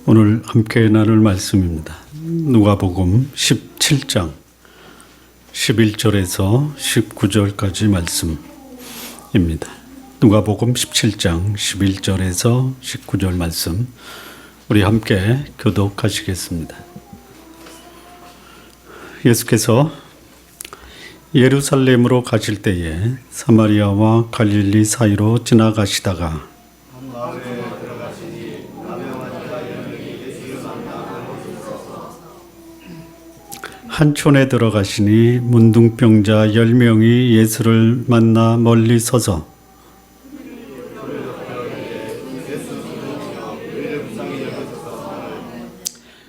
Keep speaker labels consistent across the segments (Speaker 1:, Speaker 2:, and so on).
Speaker 1: 오늘 함께 나눌 말씀입니다. 누가복음 17장 11절에서 19절까지 말씀입니다. 누가복음 17장 11절에서 19절 말씀 우리 함께 교독하시겠습니다. 예수께서 예루살렘으로 가실 때에 사마리아와 갈릴리 사이로 지나가시다가 한 촌에 들어가시니 문둥병자 10명이 예수를 만나 멀리 서서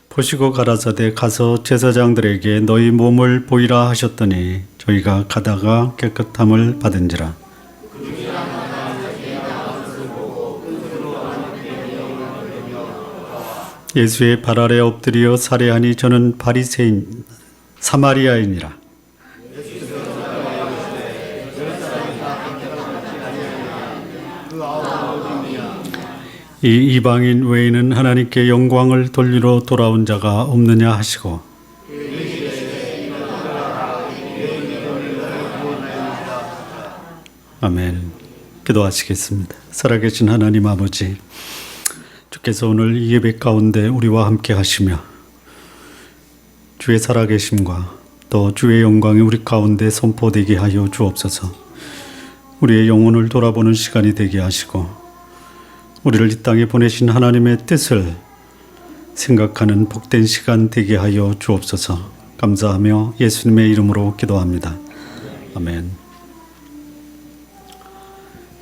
Speaker 1: 보시고 가라사대 가서 제사장들에게 너희 몸을 보이라 하셨더니 저희가 가다가 깨끗함을 받은지라. 예수의 발 아래 엎드려 살해하니 저는 바리새인 사마리아인이라. 이 이방인 외에는 하나님께 영광을 돌리러 돌아온 자가 없느냐 하시고 아멘. 기도하시겠습니다. 살아계신 하나님 아버지, 주께서 오늘 이 예배 가운데 우리와 함께 하시며 주의 살아계심과 또 주의 영광이 우리 가운데 선포되게 하여 주옵소서. 우리의 영혼을 돌아보는 시간이 되게 하시고 우리를 이 땅에 보내신 하나님의 뜻을 생각하는 복된 시간 되게 하여 주옵소서. 감사하며 예수님의 이름으로 기도합니다. 아멘.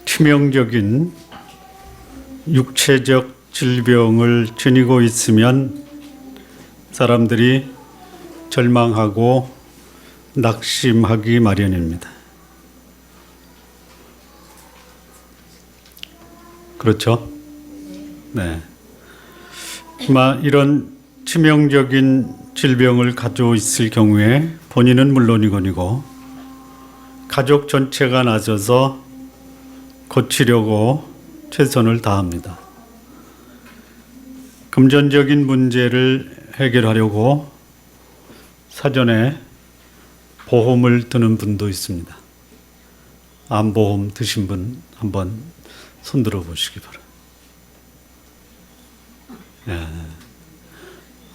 Speaker 1: 치명적인 육체적 질병을 지니고 있으면 사람들이 절망하고 낙심하기 마련입니다. 그렇죠? 네. 이런 치명적인 질병을 가지고 있을 경우에 본인은 물론이고 가족 전체가 나서서 고치려고 최선을 다합니다. 금전적인 문제를 해결하려고 사전에 보험을 드는 분도 있습니다. 암보험 드신 분 한번 손들어 보시기 바랍니다. 예.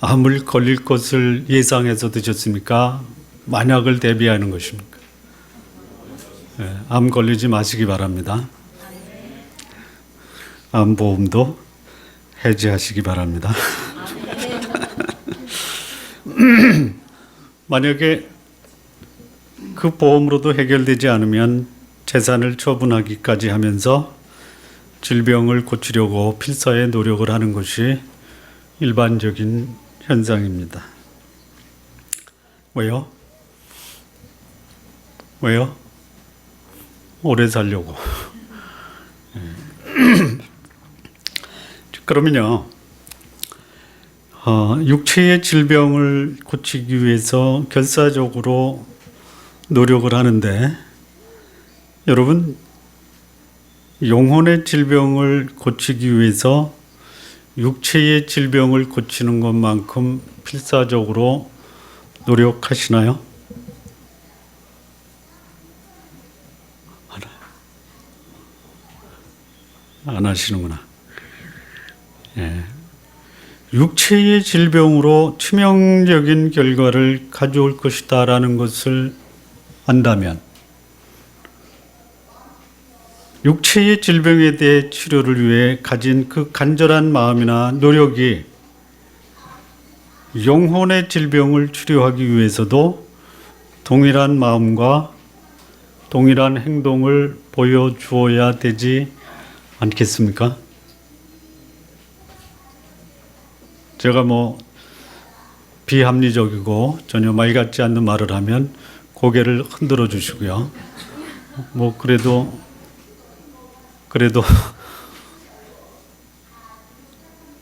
Speaker 1: 암을 걸릴 것을 예상해서 드셨습니까? 만약을 대비하는 것입니까? 예. 암 걸리지 마시기 바랍니다. 암보험도 해지하시기 바랍니다. 만약에 그 보험으로도 해결되지 않으면 재산을 처분하기까지 하면서 질병을 고치려고 필사의 노력을 하는 것이 일반적인 현상입니다. 왜요? 오래 살려고. 그러면요, 육체의 질병을 고치기 위해서 결사적으로 노력을 하는데, 여러분, 영혼의 질병을 고치기 위해서 육체의 질병을 고치는 것만큼 필사적으로 노력하시나요? 안 하시는구나. 예. 육체의 질병으로 치명적인 결과를 가져올 것이다라는 것을 안다면 육체의 질병에 대해 치료를 위해 가진 그 간절한 마음이나 노력이 영혼의 질병을 치료하기 위해서도 동일한 마음과 동일한 행동을 보여주어야 되지 않겠습니까? 제가 비합리적이고 전혀 말 같지 않는 말을 하면 고개를 흔들어 주시고요. 그래도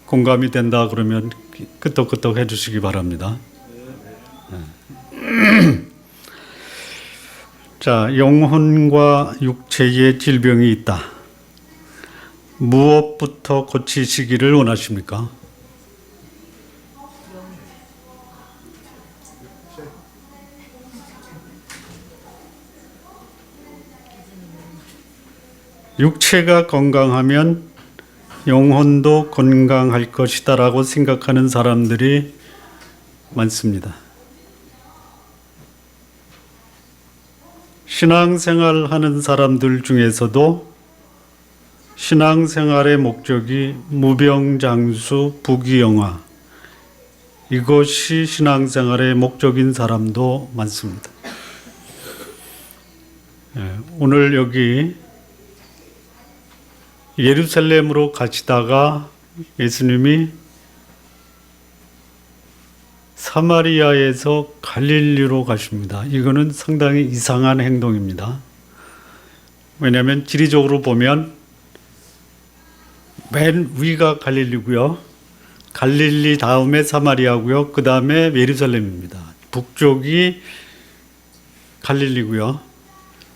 Speaker 1: 공감이 된다 그러면 끄떡끄떡 해주시기 바랍니다. 자, 영혼과 육체의 질병이 있다. 무엇부터 고치시기를 원하십니까? 육체가 건강하면 영혼도 건강할 것이다라고 생각하는 사람들이 많습니다. 신앙생활 하는 사람들 중에서도 신앙생활의 목적이 무병장수, 부귀영화, 이것이 신앙생활의 목적인 사람도 많습니다. 오늘 여기 예루살렘으로 가시다가 예수님이 사마리아에서 갈릴리로 가십니다. 이거는 상당히 이상한 행동입니다. 왜냐하면 지리적으로 보면 맨 위가 갈릴리고요. 갈릴리 다음에 사마리아고요. 그 다음에 예루살렘입니다. 북쪽이 갈릴리고요.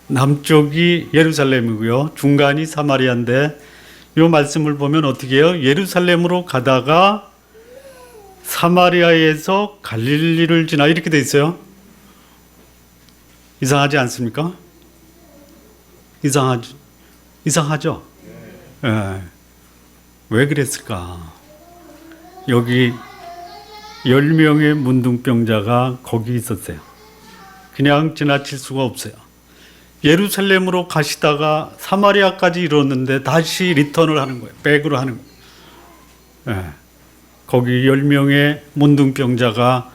Speaker 1: 남쪽이 예루살렘이고요. 중간이 사마리아인데 이 말씀을 보면 어떻게 해요? 예루살렘으로 가다가 사마리아에서 갈릴리를 지나 이렇게 돼 있어요. 이상하지 않습니까? 이상하죠? 네. 왜 그랬을까? 여기 10명의 문둥병자가 거기 있었어요. 그냥 지나칠 수가 없어요. 예루살렘으로 가시다가 사마리아까지 이뤘는데 다시 리턴을 하는 거예요. 백으로 하는 거예요. 네. 거기 10명의 문둥병자가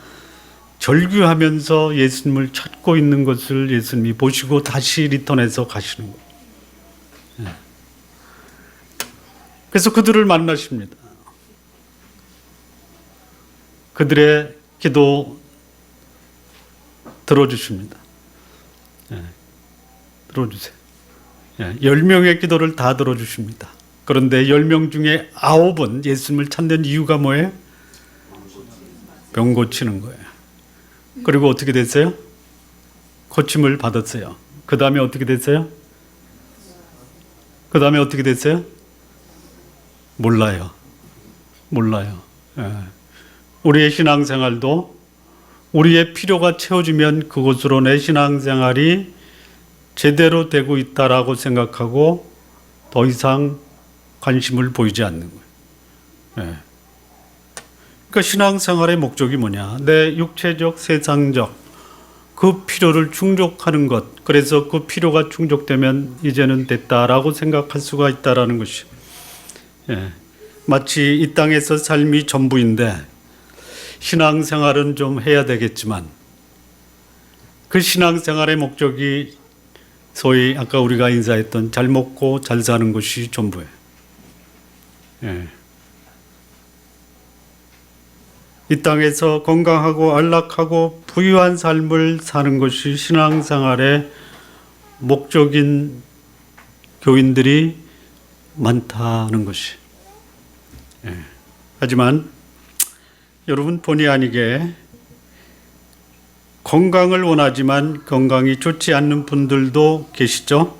Speaker 1: 절규하면서 예수님을 찾고 있는 것을 예수님이 보시고 다시 리턴해서 가시는 거예요. 네. 그래서 그들을 만나십니다. 그들의 기도 들어주십니다. 네. 들어주세요. 10명의 기도를 다 들어주십니다. 그런데 10명 중에 9은 예수님을 찾는 이유가 뭐예요? 병 고치는 거예요. 그리고 어떻게 됐어요? 고침을 받았어요. 그 다음에 어떻게 됐어요? 그 다음에 어떻게 됐어요? 몰라요. 우리의 신앙생활도 우리의 필요가 채워지면 그것으로 내 신앙생활이 제대로 되고 있다라고 생각하고 더 이상 관심을 보이지 않는 거예요. 그러니까 신앙생활의 목적이 뭐냐? 내 육체적, 세상적 그 필요를 충족하는 것. 그래서 그 필요가 충족되면 이제는 됐다라고 생각할 수가 있다라는 것이. 마치 이 땅에서 삶이 전부인데 신앙생활은 좀 해야 되겠지만 그 신앙생활의 목적이 소위 아까 우리가 인사했던 잘 먹고 잘 사는 것이 전부예요. 이 땅에서 건강하고 안락하고 부유한 삶을 사는 것이 신앙생활의 목적인 교인들이 많다는 것이. 하지만 여러분 본의 아니게 건강을 원하지만 건강이 좋지 않는 분들도 계시죠?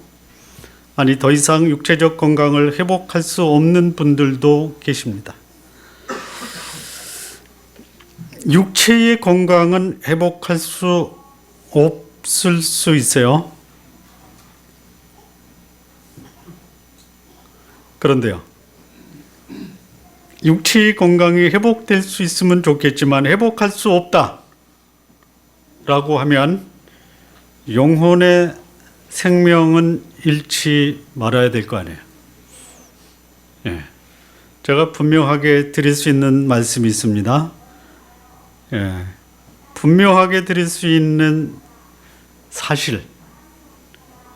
Speaker 1: 아니 더 이상 육체적 건강을 회복할 수 없는 분들도 계십니다. 육체의 건강은 회복할 수 없을 수 있어요. 그런데요, 육체의 건강이 회복될 수 있으면 좋겠지만 회복할 수 없다 라고 하면 영혼의 생명은 잃지 말아야 될 거 아니에요. 제가 분명하게 드릴 수 있는 말씀이 있습니다. 분명하게 드릴 수 있는 사실,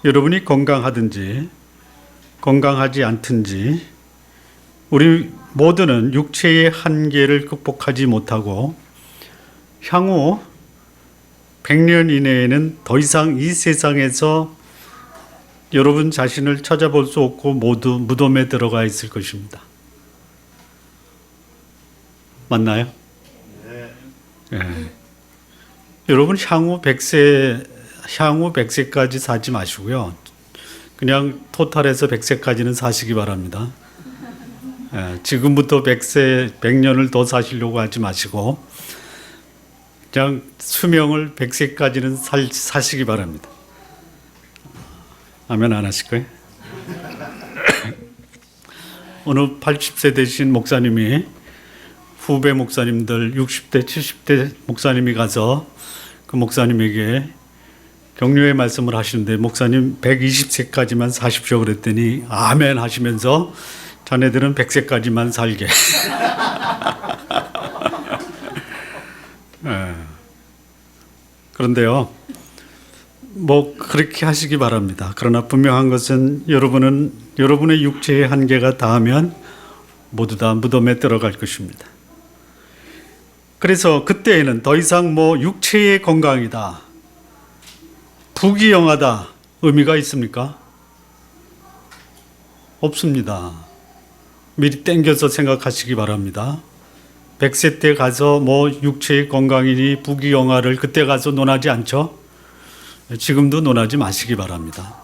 Speaker 1: 여러분이 건강하든지 건강하지 않든지 우리 모두는 육체의 한계를 극복하지 못하고 향후 100년 이내에는 더 이상 이 세상에서 여러분 자신을 찾아볼 수 없고 모두 무덤에 들어가 있을 것입니다. 맞나요? 네. 여러분 향후 100세까지 사지 마시고요. 그냥 토탈해서 100세까지는 사시기 바랍니다. 지금부터 100년을 더 사시려고 하지 마시고 그냥 수명을 100세까지는 사시기 바랍니다. 아멘 안 하실 거예요? 어느 80세 되신 목사님이 후배 목사님들 60대, 70대 목사님이 가서 그 목사님에게 격려의 말씀을 하시는데 목사님 120세까지만 사십시오 그랬더니 아멘 하시면서 자네들은 100세까지만 살게. 네. 그런데요, 뭐 그렇게 하시기 바랍니다. 그러나 분명한 것은 여러분은 여러분의 육체의 한계가 닿으면 모두 다 무덤에 들어갈 것입니다. 그래서 그때에는 더 이상 뭐 육체의 건강이다, 부귀영하다 의미가 있습니까? 없습니다. 미리 땡겨서 생각하시기 바랍니다. 100세 때 가서 뭐 육체의 건강이니 부귀영화를 그때 가서 논하지 않죠? 지금도 논하지 마시기 바랍니다.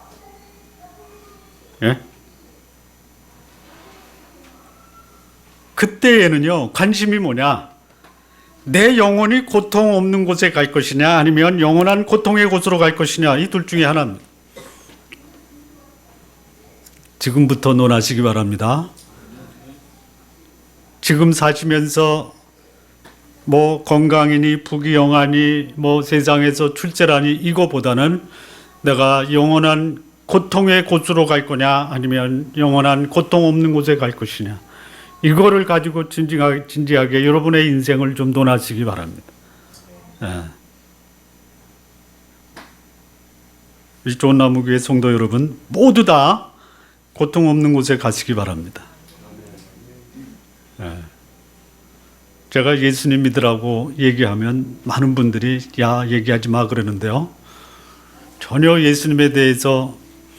Speaker 1: 예? 그때에는요, 관심이 뭐냐? 내 영혼이 고통 없는 곳에 갈 것이냐, 아니면 영원한 고통의 곳으로 갈 것이냐, 이 둘 중에 하나입니다. 지금부터 논하시기 바랍니다. 지금 사시면서 뭐 건강이니 부귀영하니 뭐 세상에서 출세라니 이거보다는 내가 영원한 고통의 곳으로 갈 거냐, 아니면 영원한 고통 없는 곳에 갈 것이냐, 이거를 가지고 진지하게 여러분의 인생을 좀 논하시기 바랍니다. 예. 이 좋은 나무교회 성도 여러분 모두 다 고통 없는 곳에 가시기 바랍니다. 예. 제가 예수님 믿으라고 얘기하면 많은 분들이 야 얘기하지 마 그러는데요, 전혀 예수님에 대해서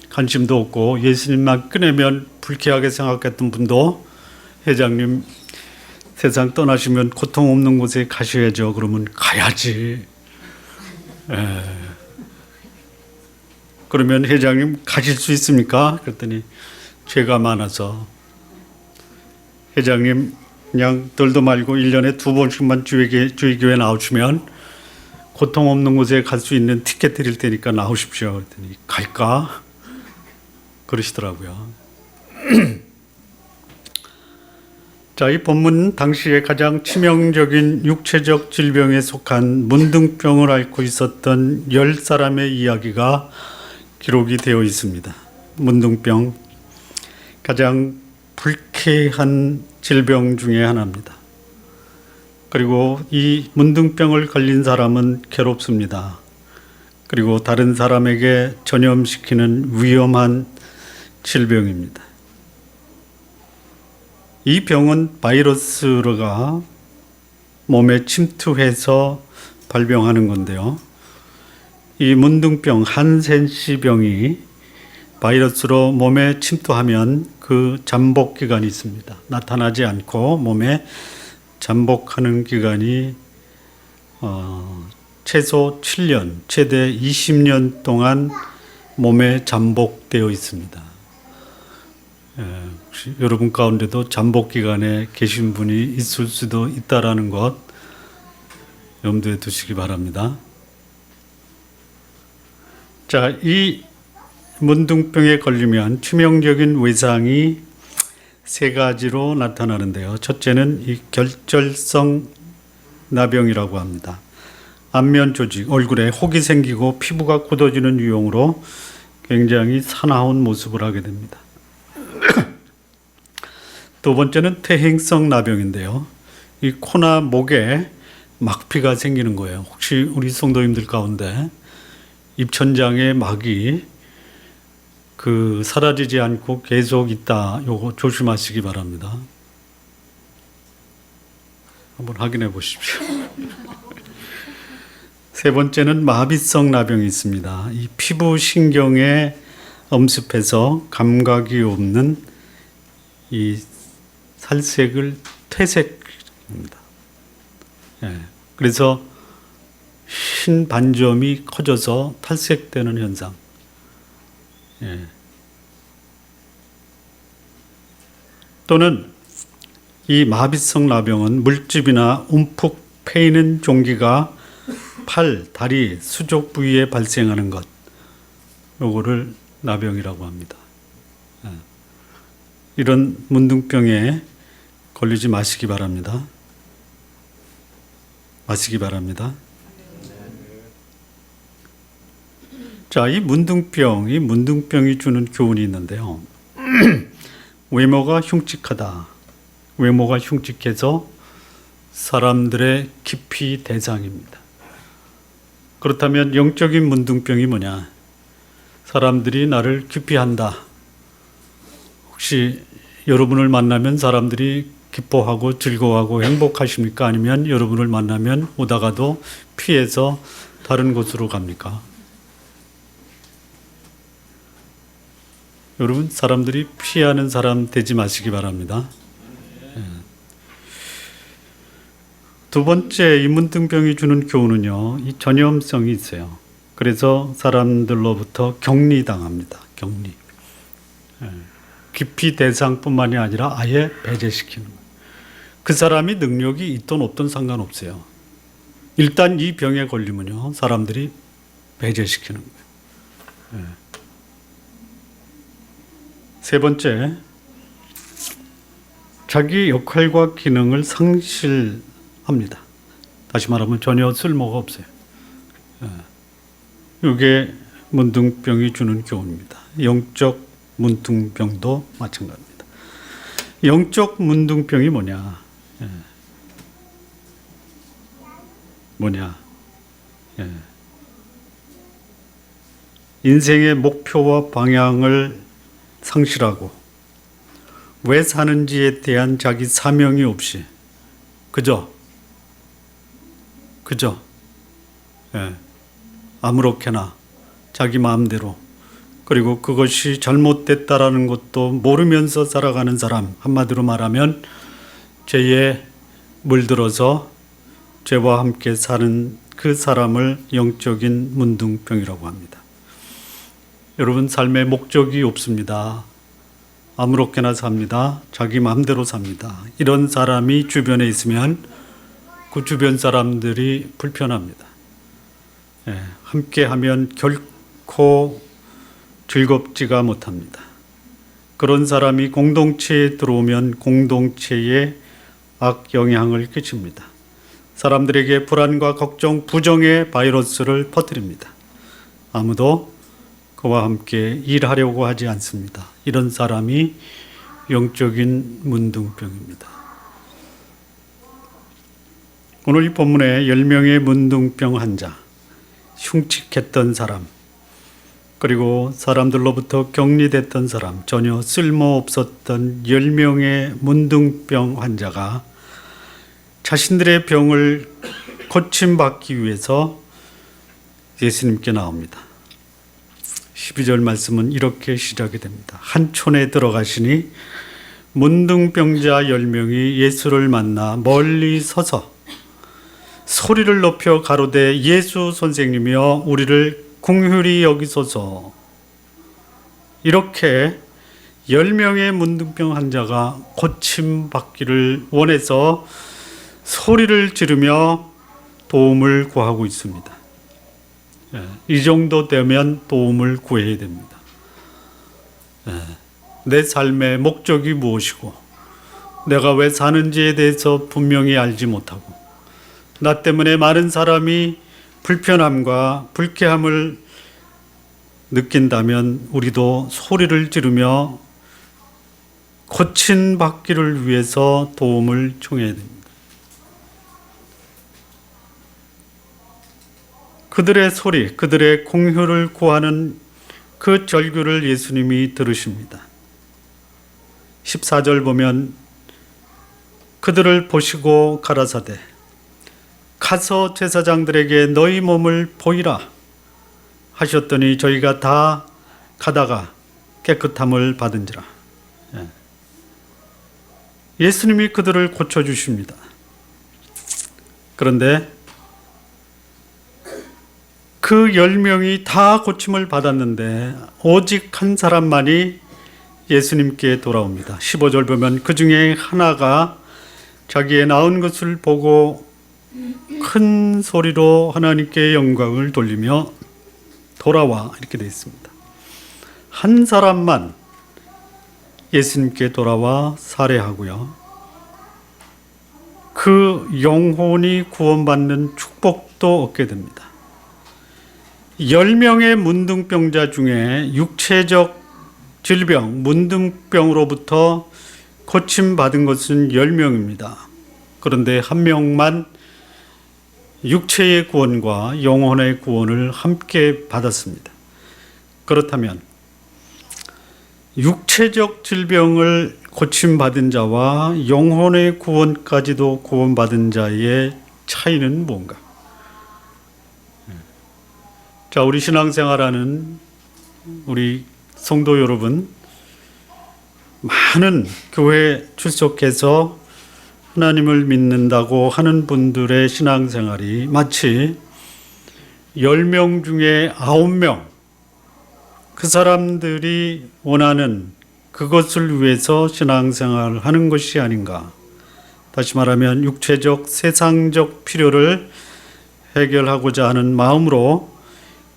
Speaker 1: 관심도 없고 예수님만 꺼내면 불쾌하게 생각했던 분도 회장님 세상 떠나시면 고통 없는 곳에 가셔야죠. 그러면 가야지. 에. 그러면 회장님 가실 수 있습니까? 그랬더니 죄가 많아서. 회장님 그냥 들도 말고 1년에 2번씩만 주의교회 나오시면 고통 없는 곳에 갈 수 있는 티켓 드릴 테니까 나오십시오. 그랬더니 갈까? 그러시더라고요. 자, 이 본문은 당시에 가장 치명적인 육체적 질병에 속한 문둥병을 앓고 있었던 10사람의 이야기가 기록이 되어 있습니다. 문둥병, 가장 불쾌한 질병 중에 하나입니다. 그리고 이 문둥병을 걸린 사람은 괴롭습니다. 그리고 다른 사람에게 전염시키는 위험한 질병입니다. 이 병은 바이러스가 몸에 침투해서 발병하는 건데요. 이 문둥병, 한센시 병이 바이러스로 몸에 침투하면 그 잠복 기간이 있습니다. 나타나지 않고 몸에 잠복하는 기간이 최소 7년, 최대 20년 동안 몸에 잠복되어 있습니다. 혹시 여러분 가운데도 잠복 기간에 계신 분이 있을 수도 있다라는 것 염두에 두시기 바랍니다. 자, 이 문둥병에 걸리면 치명적인 외상이 세 가지로 나타나는데요. 첫째는 이 결절성 나병이라고 합니다. 안면 조직, 얼굴에 혹이 생기고 피부가 굳어지는 유형으로 굉장히 사나운 모습을 하게 됩니다. 두 번째는 퇴행성 나병인데요. 이 코나 목에 막피가 생기는 거예요. 혹시 우리 성도님들 가운데 입천장에 막이 사라지지 않고 계속 있다, 요거 조심하시기 바랍니다. 한번 확인해 보십시오. 세 번째는 마비성 나병이 있습니다. 이 피부 신경에 엄습해서 감각이 없는 이 살색을 퇴색입니다. 예, 그래서 흰 반점이 커져서 탈색되는 현상. 예. 또는 이 마비성 나병은 물집이나 움푹 패이는 종기가 팔, 다리, 수족 부위에 발생하는 것, 요거를 나병이라고 합니다. 이런 문둥병에 걸리지 마시기 바랍니다. 자, 이 문둥병이 주는 교훈이 있는데요. 외모가 흉측하다. 외모가 흉측해서 사람들의 기피 대상입니다. 그렇다면 영적인 문둥병이 뭐냐? 사람들이 나를 기피한다. 혹시 여러분을 만나면 사람들이 기뻐하고 즐거워하고 행복하십니까? 아니면 여러분을 만나면 오다가도 피해서 다른 곳으로 갑니까? 여러분, 사람들이 피하는 사람 되지 마시기 바랍니다. 두 번째, 이 문둥병이 주는 교훈은요, 이 전염성이 있어요. 그래서 사람들로부터 격리당합니다. 격리. 기피 대상뿐만이 아니라 아예 배제시키는 거예요. 그 사람이 능력이 있든 없든 상관없어요. 일단 이 병에 걸리면요, 사람들이 배제시키는 거예요. 세 번째, 자기 역할과 기능을 상실합니다. 다시 말하면 전혀 쓸모가 없어요. 이게 문둥병이 주는 교훈입니다. 영적 문둥병도 마찬가지입니다. 영적 문둥병이 뭐냐? 인생의 목표와 방향을 상실하고 왜 사는지에 대한 자기 사명이 없이 그저 아무렇게나 자기 마음대로, 그리고 그것이 잘못됐다라는 것도 모르면서 살아가는 사람, 한마디로 말하면 죄에 물들어서 죄와 함께 사는 그 사람을 영적인 문둥병이라고 합니다. 여러분, 삶의 목적이 없습니다. 아무렇게나 삽니다. 자기 마음대로 삽니다. 이런 사람이 주변에 있으면 그 주변 사람들이 불편합니다. 함께하면 결코 즐겁지가 못합니다. 그런 사람이 공동체에 들어오면 공동체에 악영향을 끼칩니다. 사람들에게 불안과 걱정, 부정의 바이러스를 퍼뜨립니다. 아무도 그와 함께 일하려고 하지 않습니다. 이런 사람이 영적인 문둥병입니다. 오늘 이 본문에 10명의 문둥병 환자, 흉측했던 사람, 그리고 사람들로부터 격리됐던 사람, 전혀 쓸모없었던 10명의 문둥병 환자가 자신들의 병을 고침받기 위해서 예수님께 나옵니다. 12절 말씀은 이렇게 시작이 됩니다. 한 촌에 들어가시니 문둥병자 10명이 예수를 만나 멀리 서서 소리를 높여 가로되 예수 선생님이여 우리를 긍휼히 여기소서. 이렇게 10명의 문둥병 환자가 고침받기를 원해서 소리를 지르며 도움을 구하고 있습니다. 이 정도 되면 도움을 구해야 됩니다. 내 삶의 목적이 무엇이고 내가 왜 사는지에 대해서 분명히 알지 못하고 나 때문에 많은 사람이 불편함과 불쾌함을 느낀다면 우리도 소리를 지르며 고침받기를 위해서 도움을 청해야 됩니다. 그들의 소리, 그들의 긍휼을 구하는 그 절규를 예수님이 들으십니다. 14절 보면 그들을 보시고 가라사대 가서 제사장들에게 너희 몸을 보이라 하셨더니 저희가 다 가다가 깨끗함을 받은지라. 예수님이 그들을 고쳐주십니다. 그런데 그 10명이 다 고침을 받았는데 오직 한 사람만이 예수님께 돌아옵니다. 15절 보면 그 중에 하나가 자기의 나은 것을 보고 큰 소리로 하나님께 영광을 돌리며 돌아와 이렇게 되어 있습니다. 한 사람만 예수님께 돌아와 살해하고요. 그 영혼이 구원받는 축복도 얻게 됩니다. 10명의 문둥병자 중에 육체적 질병, 문둥병으로부터 고침받은 것은 10명입니다. 그런데 한 명만 육체의 구원과 영혼의 구원을 함께 받았습니다. 그렇다면 육체적 질병을 고침받은 자와 영혼의 구원까지도 구원받은 자의 차이는 뭔가? 자, 우리 신앙생활하는 우리 성도 여러분, 많은 교회 출석해서 하나님을 믿는다고 하는 분들의 신앙생활이 마치 10명 중에 9명, 그 사람들이 원하는 그것을 위해서 신앙생활을 하는 것이 아닌가. 다시 말하면 육체적, 세상적 필요를 해결하고자 하는 마음으로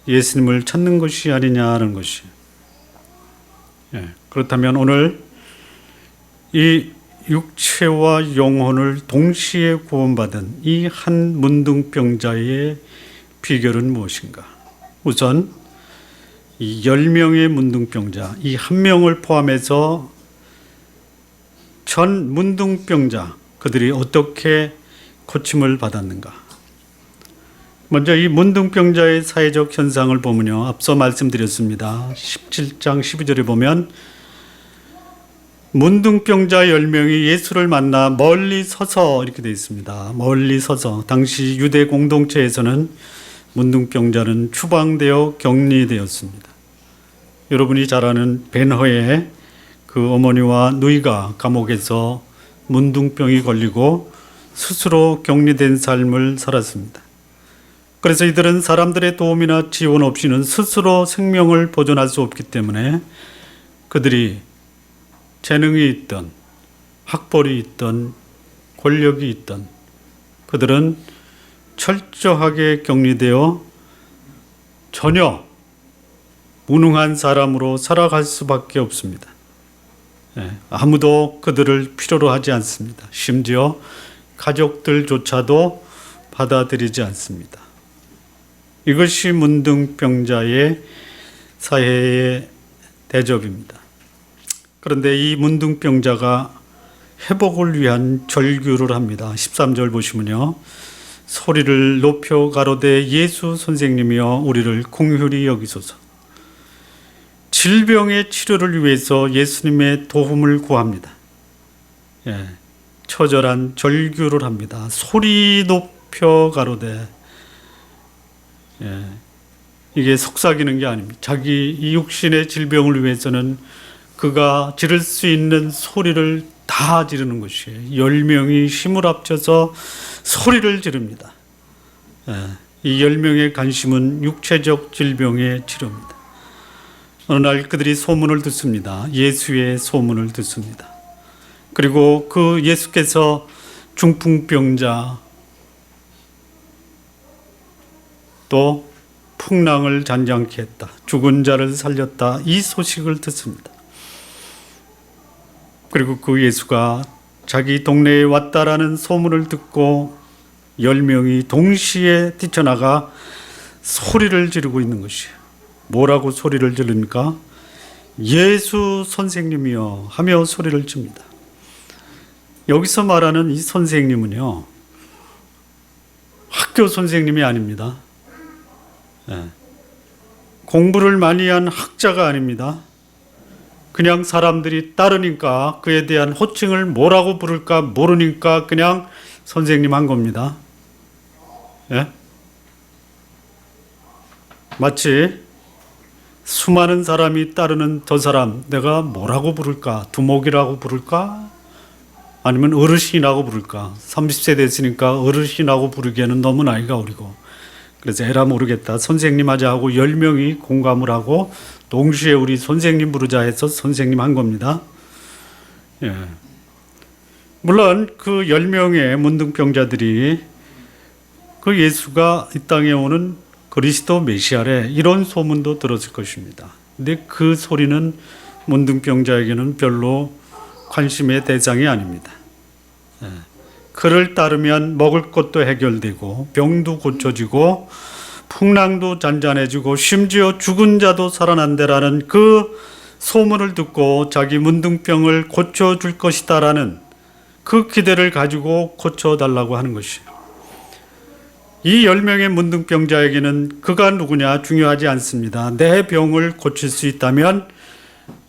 Speaker 1: 예수님을 찾는 것이 아니냐는 것이. 그렇다면 오늘 이 육체와 영혼을 동시에 구원받은 이 한 문둥병자의 비결은 무엇인가? 우선 이 10명의 문둥병자, 이 한 명을 포함해서 전 문둥병자, 그들이 어떻게 고침을 받았는가? 먼저 이 문둥병자의 사회적 현상을 보면요, 앞서 말씀드렸습니다. 17장 12절에 보면 문둥병자 10명이 예수를 만나 멀리 서서 이렇게 되어 있습니다. 멀리 서서. 당시 유대 공동체에서는 문둥병자는 추방되어 격리되었습니다. 여러분이 잘 아는 벤허의 그 어머니와 누이가 감옥에서 문둥병이 걸리고 스스로 격리된 삶을 살았습니다. 그래서 이들은 사람들의 도움이나 지원 없이는 스스로 생명을 보존할 수 없기 때문에 그들이 재능이 있던, 학벌이 있던, 권력이 있던 그들은 철저하게 격리되어 전혀 무능한 사람으로 살아갈 수밖에 없습니다. 아무도 그들을 필요로 하지 않습니다. 심지어 가족들조차도 받아들이지 않습니다. 이것이 문둥병자의 사회의 대접입니다. 그런데 이 문둥병자가 회복을 위한 절규를 합니다. 13절 보시면요, 소리를 높여 가로되 예수 선생님이여 우리를 긍휼히 여기소서. 질병의 치료를 위해서 예수님의 도움을 구합니다. 처절한 절규를 합니다. 소리 높여 가로되. 이게 속삭이는 게 아닙니다. 자기 이 육신의 질병을 위해서는 그가 지를 수 있는 소리를 다 지르는 것이에요. 10명이 힘을 합쳐서 소리를 지릅니다. 이 10명의 관심은 육체적 질병의 치료입니다. 어느 날 그들이 소문을 듣습니다. 예수의 소문을 듣습니다. 그리고 그 예수께서 중풍병자 또 풍랑을 잔잔케 했다, 죽은 자를 살렸다, 이 소식을 듣습니다. 그리고 그 예수가 자기 동네에 왔다라는 소문을 듣고 10명이 동시에 뛰쳐나가 소리를 지르고 있는 것이에요. 뭐라고 소리를 지릅니까? 예수 선생님이여 하며 소리를 칩니다. 여기서 말하는 이 선생님은요, 학교 선생님이 아닙니다. 공부를 많이 한 학자가 아닙니다. 그냥 사람들이 따르니까 그에 대한 호칭을 뭐라고 부를까 모르니까 그냥 선생님 한 겁니다. 마치 수많은 사람이 따르는 저 사람 내가 뭐라고 부를까? 두목이라고 부를까? 아니면 어르신이라고 부를까? 30세 됐으니까 어르신이라고 부르기에는 너무 나이가 어리고, 그래서 에라 모르겠다, 선생님 하자 하고 10명이 공감을 하고 동시에 우리 선생님 부르자 해서 선생님 한 겁니다. 물론 그 10명의 문둥병자들이 그 예수가 이 땅에 오는 그리스도 메시아래 이런 소문도 들었을 것입니다. 근데 그 소리는 문둥병자에게는 별로 관심의 대상이 아닙니다. 그를 따르면 먹을 것도 해결되고 병도 고쳐지고 풍랑도 잔잔해지고 심지어 죽은 자도 살아난다라는 그 소문을 듣고 자기 문둥병을 고쳐줄 것이다라는 그 기대를 가지고 고쳐달라고 하는 것이에요. 이 10명의 문둥병자에게는 그가 누구냐 중요하지 않습니다. 내 병을 고칠 수 있다면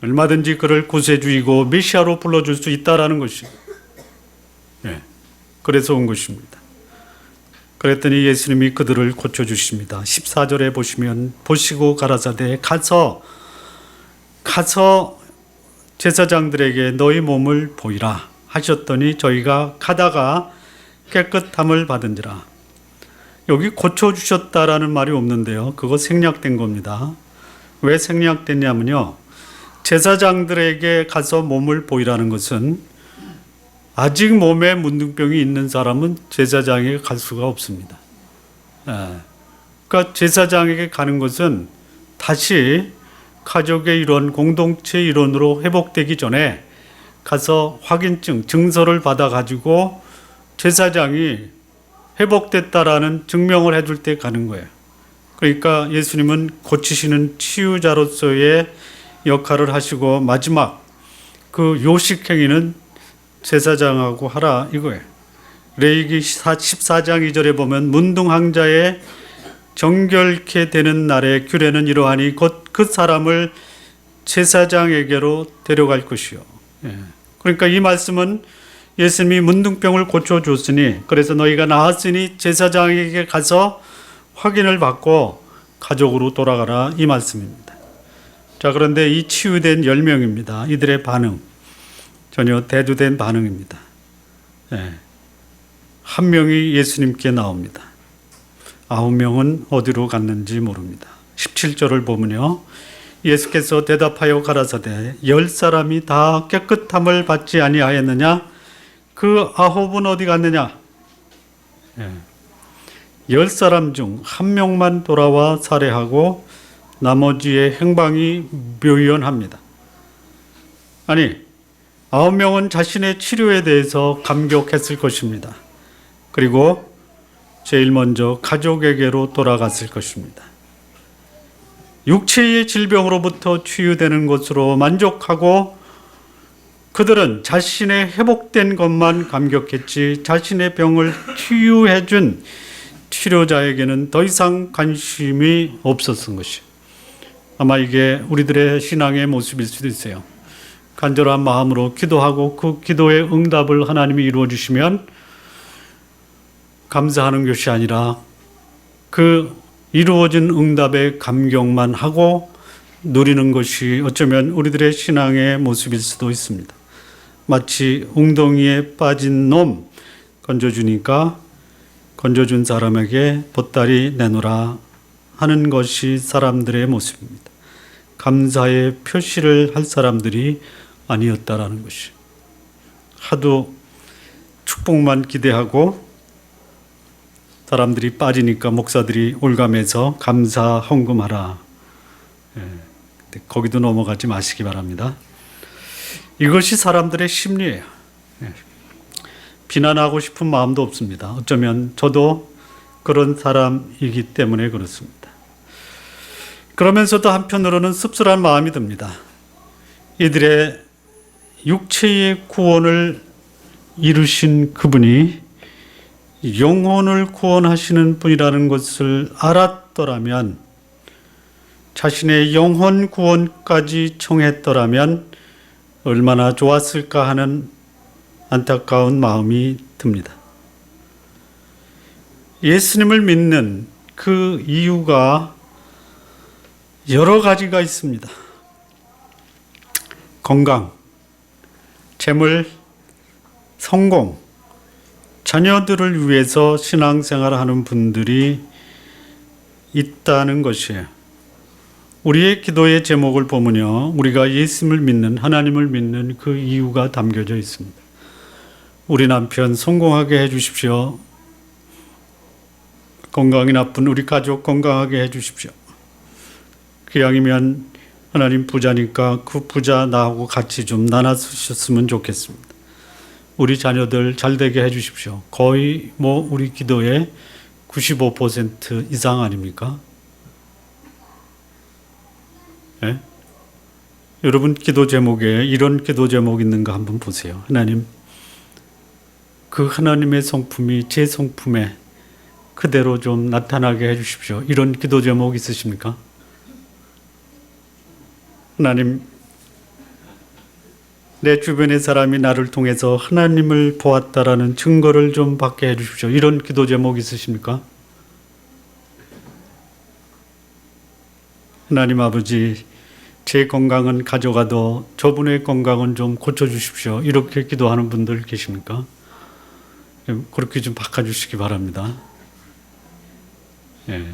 Speaker 1: 얼마든지 그를 구세주이고 메시아로 불러줄 수 있다라는 것이에요. 그래서 온 것입니다. 그랬더니 예수님이 그들을 고쳐주십니다. 14절에 보시면 보시고 가라사대 가서 제사장들에게 너희 몸을 보이라 하셨더니 저희가 가다가 깨끗함을 받은지라. 여기 고쳐주셨다라는 말이 없는데요. 그거 생략된 겁니다. 왜 생략됐냐면요. 제사장들에게 가서 몸을 보이라는 것은 아직 몸에 문둥병이 있는 사람은 제사장에게 갈 수가 없습니다. 그러니까 제사장에게 가는 것은 다시 가족의 일원, 공동체 일원으로 회복되기 전에 가서 확인증, 증서를 받아가지고 제사장이 회복됐다라는 증명을 해줄 때 가는 거예요. 그러니까 예수님은 고치시는 치유자로서의 역할을 하시고 마지막 그 요식행위는 제사장하고 하라 이거예요. 레위기 14장 2절에 보면 문둥항자의 정결케 되는 날의 규례는 이러하니 곧 그 사람을 제사장에게로 데려갈 것이요. 그러니까 이 말씀은 예수님이 문둥병을 고쳐줬으니 그래서 너희가 나았으니 제사장에게 가서 확인을 받고 가족으로 돌아가라 이 말씀입니다. 자, 그런데 이 치유된 10명입니다. 이들의 반응 전혀 대두된 반응입니다. 한 명이 예수님께 나옵니다. 9명은 어디로 갔는지 모릅니다. 17절을 보면요. 예수께서 대답하여 가라사대 10사람이 다 깨끗함을 받지 아니하였느냐? 그 9은 어디 갔느냐? 10사람 중 1명만 돌아와 살해하고 나머지의 행방이 묘연합니다. 아니 9명은 자신의 치료에 대해서 감격했을 것입니다. 그리고 제일 먼저 가족에게로 돌아갔을 것입니다. 육체의 질병으로부터 치유되는 것으로 만족하고 그들은 자신의 회복된 것만 감격했지 자신의 병을 치유해준 치료자에게는 더 이상 관심이 없었던 것이에요. 아마 이게 우리들의 신앙의 모습일 수도 있어요. 간절한 마음으로 기도하고 그 기도의 응답을 하나님이 이루어 주시면 감사하는 것이 아니라 그 이루어진 응답의 감격만 하고 누리는 것이 어쩌면 우리들의 신앙의 모습일 수도 있습니다. 마치 웅덩이에 빠진 놈 건져주니까 건져준 사람에게 보따리 내놓으라 하는 것이 사람들의 모습입니다. 감사의 표시를 할 사람들이 아니었다라는 것이. 하도 축복만 기대하고 사람들이 빠지니까 목사들이 올가매서 감사 헌금하라. 거기도 넘어가지 마시기 바랍니다. 이것이 사람들의 심리예요. 비난하고 싶은 마음도 없습니다. 어쩌면 저도 그런 사람이기 때문에 그렇습니다. 그러면서도 한편으로는 씁쓸한 마음이 듭니다. 이들의 육체의 구원을 이루신 그분이 영혼을 구원하시는 분이라는 것을 알았더라면, 자신의 영혼 구원까지 청했더라면 얼마나 좋았을까 하는 안타까운 마음이 듭니다. 예수님을 믿는 그 이유가 여러 가지가 있습니다. 건강, 재물, 성공, 자녀들을 위해서 신앙생활을 하는 분들이 있다는 것이에요. 우리의 기도의 제목을 보면요, 우리가 예수님을 믿는, 하나님을 믿는 그 이유가 담겨져 있습니다. 우리 남편 성공하게 해주십시오. 건강이 나쁜 우리 가족 건강하게 해주십시오. 기왕이면 하나님 부자니까 그 부자 나하고 같이 좀 나눠 주셨으면 좋겠습니다. 우리 자녀들 잘 되게 해주십시오. 거의 우리 기도의 95% 이상 아닙니까? 예? 여러분 기도 제목에 이런 기도 제목 있는가 한번 보세요. 하나님, 그 하나님의 성품이 제 성품에 그대로 좀 나타나게 해주십시오. 이런 기도 제목 있으십니까? 하나님, 내 주변의 사람이 나를 통해서 하나님을 보았다라는 증거를 좀 받게 해주십시오. 이런 기도 제목 있으십니까? 하나님 아버지, 제 건강은 가져가도 저분의 건강은 좀 고쳐주십시오. 이렇게 기도하는 분들 계십니까? 그렇게 좀 바꿔주시기 바랍니다. 예.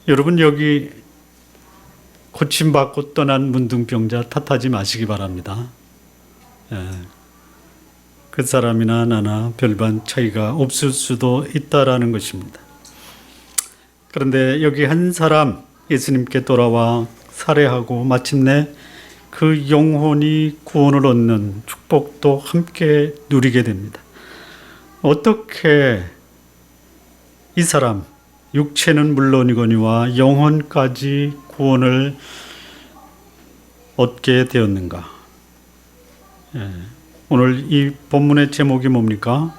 Speaker 1: 여러분, 여기 고침받고 떠난 문둥병자 탓하지 마시기 바랍니다. 예. 그 사람이나 나나 별반 차이가 없을 수도 있다라는 것입니다. 그런데 여기 한 사람 예수님께 돌아와 살해하고 마침내 그 영혼이 구원을 얻는 축복도 함께 누리게 됩니다. 어떻게 이 사람, 육체는 물론이거니와 영혼까지 구원을 얻게 되었는가? 예. 오늘 이 본문의 제목이 뭡니까?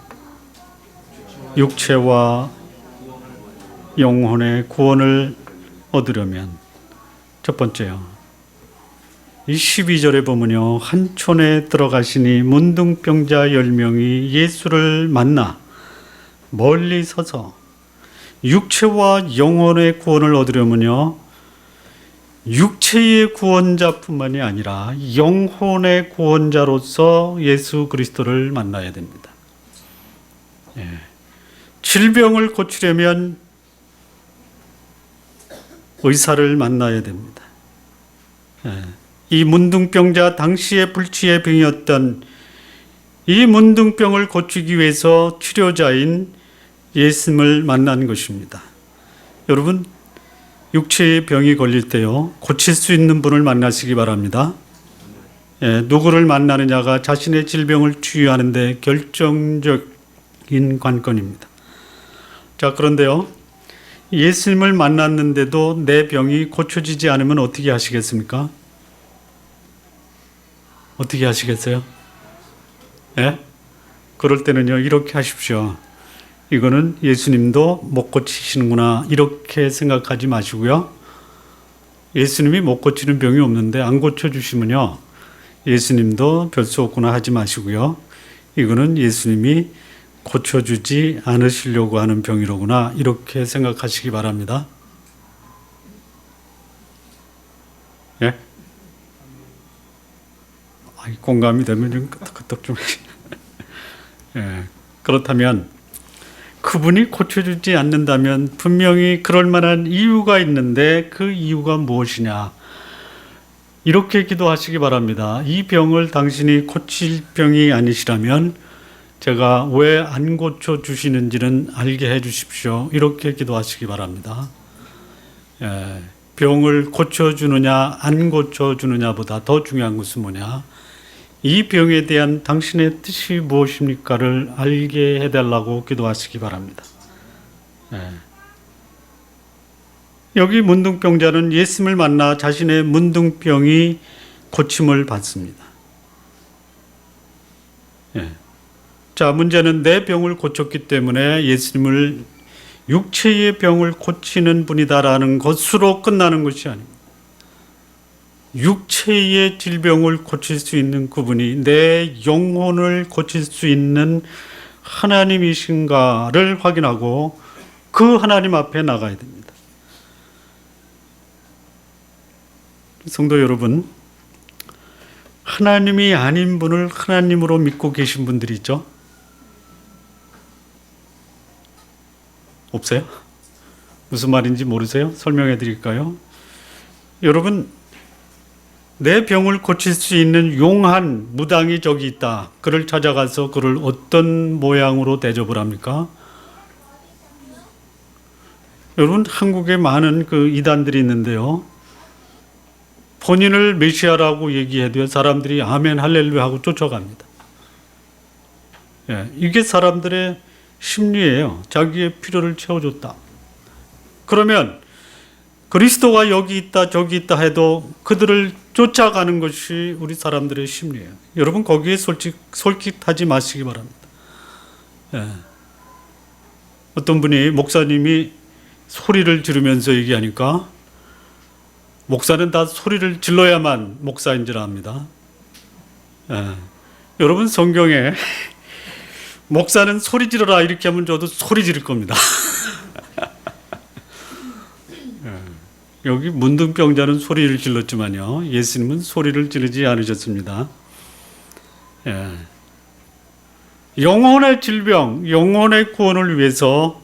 Speaker 1: 육체와 영혼의 구원을 얻으려면 첫 번째요. 이 12절에 보면요. 한촌에 들어가시니 문둥병자 10명이 예수를 만나 멀리 서서 육체와 영혼의 구원을 얻으려면요. 육체의 구원자뿐만이 아니라 영혼의 구원자로서 예수 그리스도를 만나야 됩니다. 예. 질병을 고치려면 의사를 만나야 됩니다. 예. 이 문둥병자, 당시의 불치의 병이었던 이 문둥병을 고치기 위해서 치료자인 예수님을 만난 것입니다. 여러분, 육체의 병이 걸릴 때요, 고칠 수 있는 분을 만나시기 바랍니다. 예, 누구를 만나느냐가 자신의 질병을 치유하는 데 결정적인 관건입니다. 자, 그런데요, 예수님을 만났는데도 내 병이 고쳐지지 않으면 어떻게 하시겠습니까? 어떻게 하시겠어요? 예? 그럴 때는요, 이렇게 하십시오. 이거는 예수님도 못 고치시는구나, 이렇게 생각하지 마시고요. 예수님이 못 고치는 병이 없는데 안 고쳐주시면요, 예수님도 별 수 없구나 하지 마시고요. 이거는 예수님이 고쳐주지 않으시려고 하는 병이로구나, 이렇게 생각하시기 바랍니다. 예? 공감이 되면 좀 끄떡끄떡 좀. 예. 그렇다면 그분이 고쳐주지 않는다면 분명히 그럴 만한 이유가 있는데 그 이유가 무엇이냐, 이렇게 기도하시기 바랍니다. 이 병을 당신이 고칠 병이 아니시라면 제가 왜 안 고쳐주시는지는 알게 해주십시오. 이렇게 기도하시기 바랍니다. 예. 병을 고쳐주느냐 안 고쳐주느냐보다 더 중요한 것은 뭐냐, 이 병에 대한 당신의 뜻이 무엇입니까를 알게 해달라고 기도하시기 바랍니다. 예. 여기 문둥병자는 예수님을 만나 자신의 문둥병이 고침을 받습니다. 예. 자, 문제는 내 병을 고쳤기 때문에 예수님을 육체의 병을 고치는 분이다라는 것으로 끝나는 것이 아닙니다. 육체의 질병을 고칠 수 있는 그분이 내 영혼을 고칠 수 있는 하나님이신가를 확인하고 그 하나님 앞에 나가야 됩니다. 성도 여러분, 하나님이 아닌 분을 하나님으로 믿고 계신 분들이 있죠? 없어요? 무슨 말인지 모르세요? 설명해 드릴까요? 여러분, 내 병을 고칠 수 있는 용한 무당이 저기 있다. 그를 찾아가서 그를 어떤 모양으로 대접을 합니까? 여러분, 한국에 많은 그 이단들이 있는데요, 본인을 메시아라고 얘기해도 사람들이 아멘 할렐루야 하고 쫓아갑니다. 예, 이게 사람들의 심리예요. 자기의 필요를 채워줬다. 그러면 그리스도가 여기 있다 저기 있다 해도 그들을 쫓아가는 것이 우리 사람들의 심리예요. 여러분 거기에 솔깃하지 마시기 바랍니다. 예. 어떤 분이 목사님이 소리를 지르면서 얘기하니까 목사는 다 소리를 질러야만 목사인 줄 압니다. 예. 여러분 성경에 목사는 소리 지르라 이렇게 하면 저도 소리 지를 겁니다. 예. 여기 문둥병자는 소리를 질렀지만요, 예수님은 소리를 지르지 않으셨습니다. 예. 영혼의 질병, 영혼의 구원을 위해서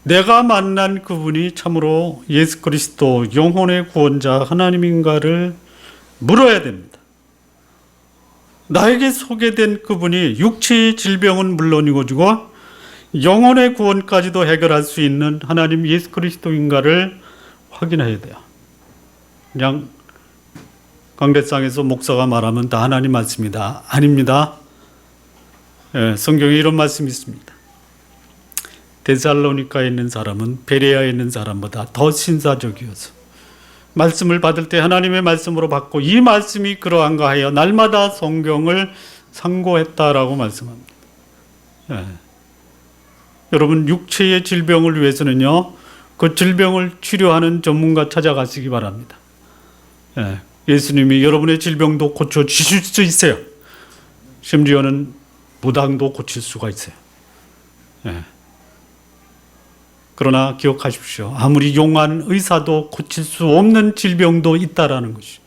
Speaker 1: 내가 만난 그분이 참으로 예수 그리스도 영혼의 구원자 하나님인가를 물어야 됩니다. 나에게 소개된 그분이 육체의 질병은 물론이고 영혼의 구원까지도 해결할 수 있는 하나님 예수 그리스도인가를 확인해야 돼요. 그냥 강대상에서 목사가 말하면 다 하나님 말씀이다. 아닙니다. 예, 성경에 이런 말씀이 있습니다. 데살로니카에 있는 사람은 베레아에 있는 사람보다 더 신사적이어서 말씀을 받을 때 하나님의 말씀으로 받고 이 말씀이 그러한가 하여 날마다 성경을 상고했다라고 말씀합니다. 예. 여러분 육체의 질병을 위해서는요, 그 질병을 치료하는 전문가 찾아가시기 바랍니다. 예. 예수님이 여러분의 질병도 고쳐주실 수 있어요. 심지어는 무당도 고칠 수가 있어요. 예. 그러나 기억하십시오. 아무리 용한 의사도 고칠 수 없는 질병도 있다라는 것이.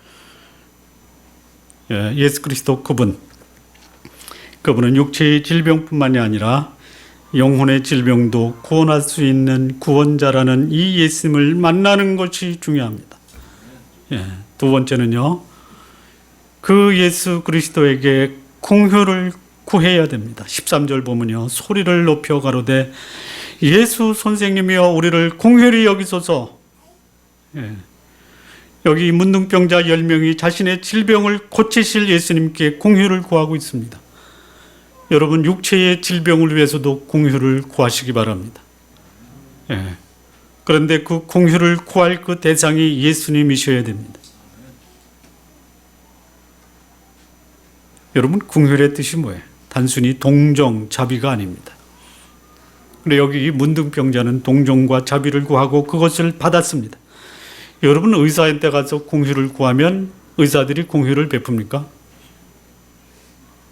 Speaker 1: 예, 예수 그리스도 그분은 육체의 질병뿐만이 아니라 영혼의 질병도 구원할 수 있는 구원자라는 이 예수님을 만나는 것이 중요합니다. 예, 두 번째는요, 그 예수 그리스도에게 공효를 구해야 됩니다. 13절 보면요, 소리를 높여 가로되 예수 선생님이여 우리를 공혈히 여기소서. 예. 여기 문둥병자 10명이 자신의 질병을 고치실 예수님께 공혈을 구하고 있습니다. 여러분 육체의 질병을 위해서도 공혈을 구하시기 바랍니다. 예. 그런데 그 공혈을 구할 그 대상이 예수님이셔야 됩니다. 여러분 공혈의 뜻이 뭐예요? 단순히 동정, 자비가 아닙니다. 근데 여기 문둥병자는 동정과 자비를 구하고 그것을 받았습니다. 여러분 의사한테 가서 공휴를 구하면 의사들이 공휴를 베풉니까?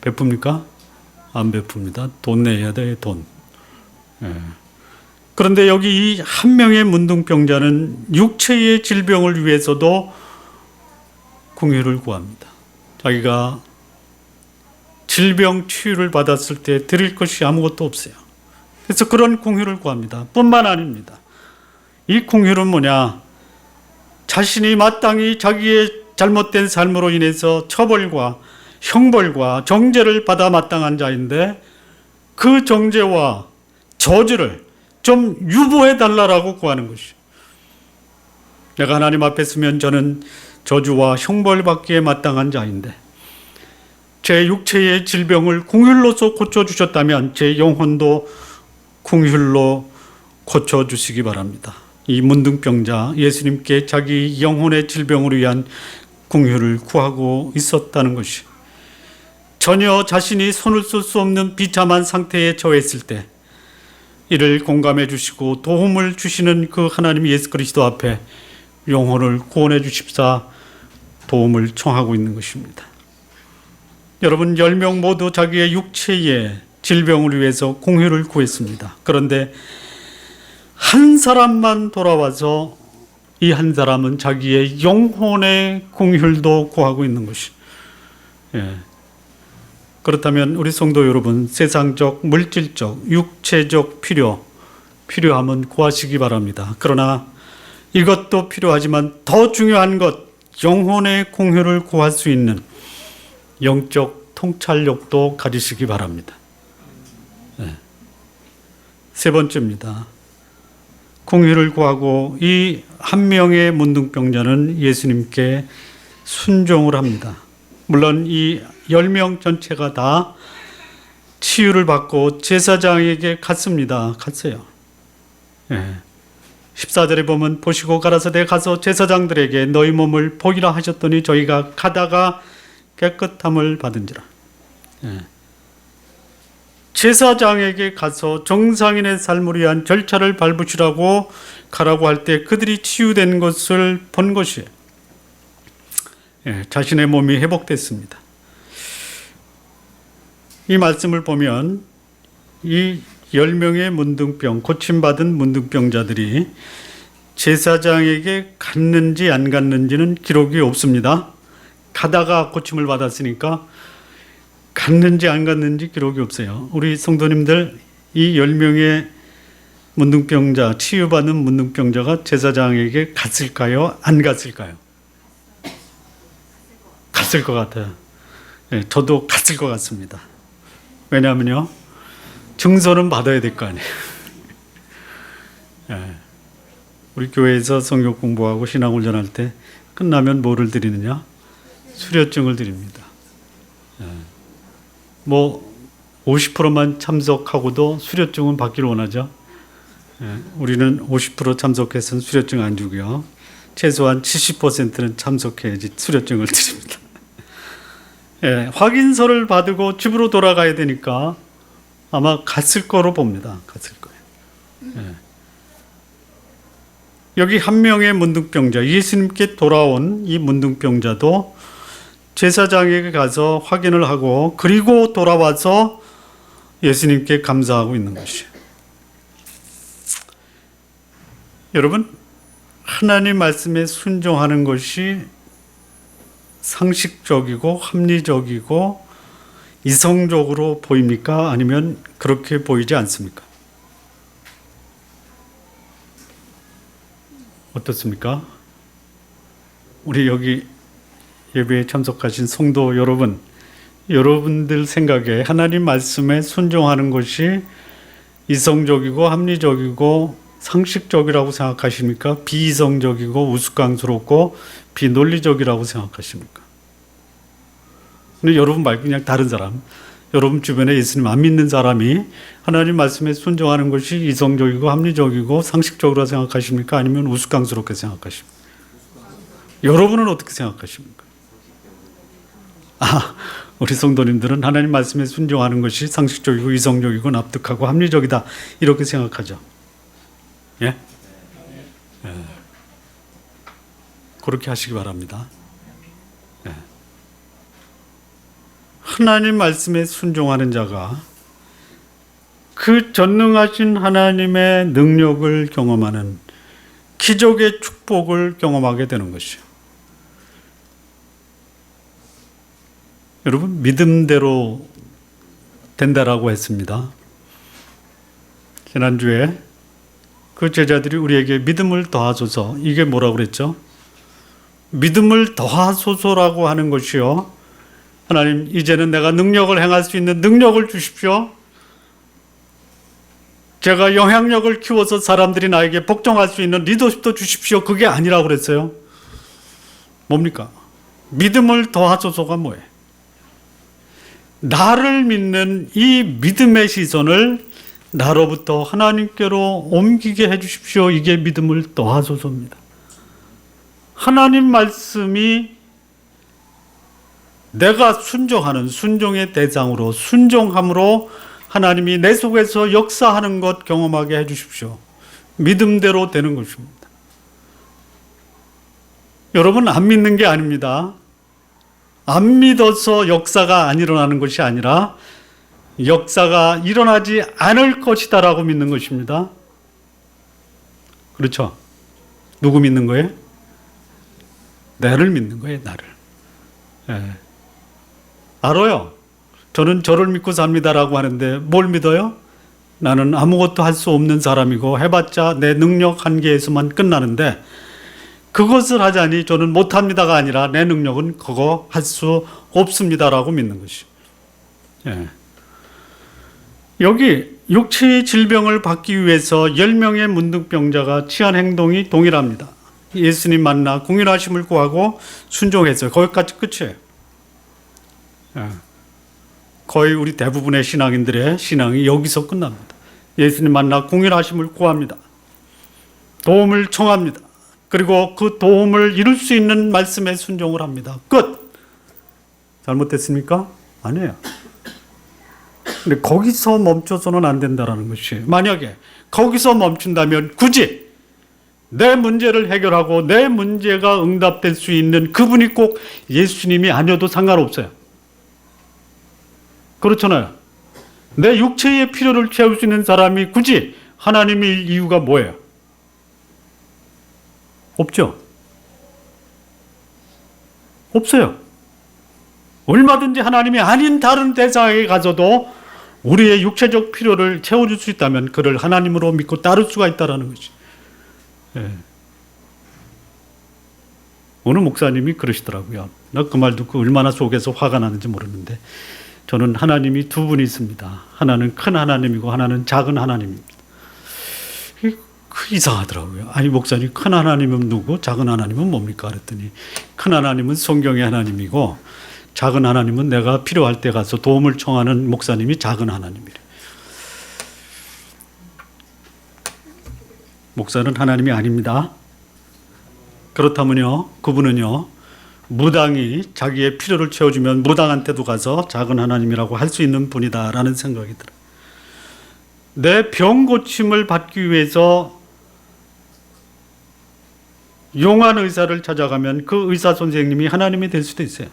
Speaker 1: 베풉니까? 안 베풉니다. 돈 내야 돼, 돈. 예. 그런데 여기 이 한 명의 문둥병자는 육체의 질병을 위해서도 공휴를 구합니다. 자기가 질병 치유를 받았을 때 드릴 것이 아무것도 없어요. 그래서 그런 공휴를 구합니다. 뿐만 아닙니다. 이 공휴는 뭐냐? 자신이 마땅히 자기의 잘못된 삶으로 인해서 처벌과 형벌과 정죄를 받아 마땅한 자인데 그 정죄와 저주를 좀 유보해 달라고 구하는 것이죠. 내가 하나님 앞에 서면 저는 저주와 형벌 받기에 마땅한 자인데 제 육체의 질병을 공휴로서 고쳐주셨다면 제 영혼도 공휴로 고쳐주시기 바랍니다. 이 문둥병자 예수님께 자기 영혼의 질병을 위한 공휴를 구하고 있었다는 것이 전혀 자신이 손을 쓸 수 없는 비참한 상태에 처했을 때 이를 공감해 주시고 도움을 주시는 그 하나님 예수 그리스도 앞에 영혼을 구원해 주십사 도움을 청하고 있는 것입니다. 여러분 10명 모두 자기의 육체의 질병을 위해서 공휴를 구했습니다. 그런데 한 사람만 돌아와서 이 한 사람은 자기의 영혼의 공휴도 구하고 있는 것이. 예. 그렇다면 우리 성도 여러분 세상적, 물질적, 육체적 필요함은 구하시기 바랍니다. 그러나 이것도 필요하지만 더 중요한 것 영혼의 공휴를 구할 수 있는 영적 통찰력도 가지시기 바랍니다. 네. 세 번째입니다. 공휴를 구하고 이 한 명의 문둥병자는 예수님께 순종을 합니다. 물론 이 10명 전체가 다 치유를 받고 제사장에게 갔습니다. 갔어요. 14절에 보면 보시고 가라사대 가서 제사장들에게 너희 몸을 보이라 하셨더니 저희가 가다가 깨끗함을 받은지라. 제사장에게 가서 정상인의 삶을 위한 절차를 밟으시라고 가라고 할 때 그들이 치유된 것을 본 것이에요. 자신의 몸이 회복됐습니다. 이 말씀을 보면 이 10명의 문둥병, 고침받은 문둥병자들이 제사장에게 갔는지 안 갔는지는 기록이 없습니다. 가다가 고침을 받았으니까 갔는지 안 갔는지 기록이 없어요. 우리 성도님들, 이 10명의 문둥병자, 치유받은 문둥병자가 제사장에게 갔을까요? 안 갔을까요? 갔을 것 같아요. 저도 갔을 것 같습니다. 왜냐하면요, 증서는 받아야 될 거 아니에요. 우리 교회에서 성경 공부하고 신앙훈련할 때 끝나면 뭐를 드리느냐? 수료증을 드립니다. 뭐 50%만 참석하고도 수료증은 받기를 원하죠. 우리는 50% 참석해서는 수료증 안 주고요. 최소한 70%는 참석해야지 수료증을 드립니다. 확인서를 받고 집으로 돌아가야 되니까 아마 갔을 거로 봅니다. 갔을 거예요. 여기 한 명의 문둥병자, 예수님께 돌아온 이 문둥병자도 제사장에게 가서 확인을 하고 그리고 돌아와서 예수님께 감사하고 있는 것이에요. 여러분, 하나님 말씀에 순종하는 것이 상식적이고 합리적이고 이성적으로 보입니까? 아니면 그렇게 보이지 않습니까? 어떻습니까? 우리 여기 예배에 참석하신 성도 여러분, 여러분들 생각에 하나님 말씀에 순종하는 것이 이성적이고 합리적이고 상식적이라고 생각하십니까? 비이성적이고 우스꽝스럽고 비논리적이라고 생각하십니까? 근데 여러분 말고 그냥 다른 사람, 여러분 주변에 예수님 안 믿는 사람이 하나님 말씀에 순종하는 것이 이성적이고 합리적이고 상식적으로 생각하십니까? 아니면 우스꽝스럽게 생각하십니까? 여러분은 어떻게 생각하십니까? 우리 성도님들은 하나님 말씀에 순종하는 것이 상식적이고 이성적이고 납득하고 합리적이다, 이렇게 생각하죠. 예? 그렇게 하시기 바랍니다. 하나님 말씀에 순종하는 자가 그 전능하신 하나님의 능력을 경험하는 기적의 축복을 경험하게 되는 것이요. 여러분, 믿음대로 된다라고 했습니다. 지난주에 그 제자들이 우리에게 믿음을 더하소서, 이게 뭐라고 그랬죠? 믿음을 더하소서라고 하는 것이요, 하나님 이제는 내가 능력을 행할 수 있는 능력을 주십시오. 제가 영향력을 키워서 사람들이 나에게 복종할 수 있는 리더십도 주십시오. 그게 아니라고 그랬어요. 뭡니까? 믿음을 더하소서가 뭐예요? 나를 믿는 이 믿음의 시선을 나로부터 하나님께로 옮기게 해주십시오. 이게 믿음을 더하소서입니다. 하나님 말씀이 내가 순종하는 순종의 대상으로 순종함으로 하나님이 내 속에서 역사하는 것 경험하게 해주십시오. 믿음대로 되는 것입니다. 여러분, 안 믿는 게 아닙니다. 안 믿어서 역사가 안 일어나는 것이 아니라 역사가 일어나지 않을 것이다라고 믿는 것입니다. 그렇죠? 누구 믿는 거예요? 나를 믿는 거예요, 나를. 알아요. 저는 저를 믿고 삽니다라고 하는데 뭘 믿어요? 나는 아무것도 할 수 없는 사람이고 해봤자 내 능력 한계에서만 끝나는데 그것을 하자니 저는 못합니다가 아니라 내 능력은 그거 할 수 없습니다라고 믿는 것이. 여기 육체의 질병을 받기 위해서 10명의 문둥병자가 취한 행동이 동일합니다. 예수님 만나 공일하심을 구하고 순종했어요. 거기까지 끝이에요. 예. 거의 우리 대부분의 신앙인들의 신앙이 여기서 끝납니다. 예수님 만나 공일하심을 구합니다. 도움을 청합니다. 그리고 그 도움을 이룰 수 있는 말씀에 순종을 합니다. 끝! 잘못됐습니까? 아니에요. 근데 거기서 멈춰서는 안 된다는 것이, 만약에 거기서 멈춘다면 굳이 내 문제를 해결하고 내 문제가 응답될 수 있는 그분이 꼭 예수님이 아니어도 상관없어요. 그렇잖아요. 내 육체의 필요를 채울 수 있는 사람이 굳이 하나님일 이유가 뭐예요? 없죠. 없어요. 얼마든지 하나님이 아닌 다른 대상에 가서도 우리의 육체적 필요를 채워줄 수 있다면 그를 하나님으로 믿고 따를 수가 있다는 것이. 예. 어느 목사님이 그러시더라고요. 나 그 말 듣고 얼마나 속에서 화가 나는지 모르는데, 저는 하나님이 두 분이 있습니다. 하나는 큰 하나님이고 하나는 작은 하나님입니다. 이상하더라고요. 아니 목사님, 큰 하나님은 누구? 작은 하나님은 뭡니까? 그랬더니 큰 하나님은 성경의 하나님이고 작은 하나님은 내가 필요할 때 가서 도움을 청하는 목사님이 작은 하나님이래. 목사는 하나님이 아닙니다. 그렇다면요, 그분은요, 무당이 자기의 필요를 채워주면 무당한테도 가서 작은 하나님이라고 할 수 있는 분이다라는 생각이 들어요. 내 병 고침을 받기 위해서 용한 의사를 찾아가면 그 의사 선생님이 하나님이 될 수도 있어요.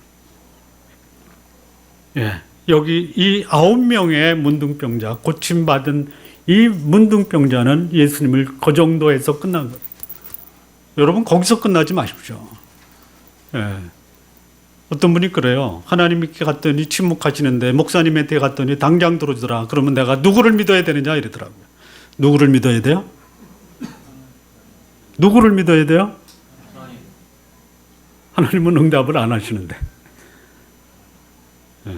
Speaker 1: 예, 여기 이 9명의 문둥병자, 고침받은 이 문둥병자는 예수님을 그 정도에서 끝난 거예요. 여러분, 거기서 끝나지 마십시오. 예. 어떤 분이 그래요. 하나님께 갔더니 침묵하시는데 목사님한테 갔더니 당장 들어오더라. 그러면 내가 누구를 믿어야 되느냐 이러더라고요. 누구를 믿어야 돼요? 누구를 믿어야 돼요? 하나님은 응답을 안 하시는데. 예.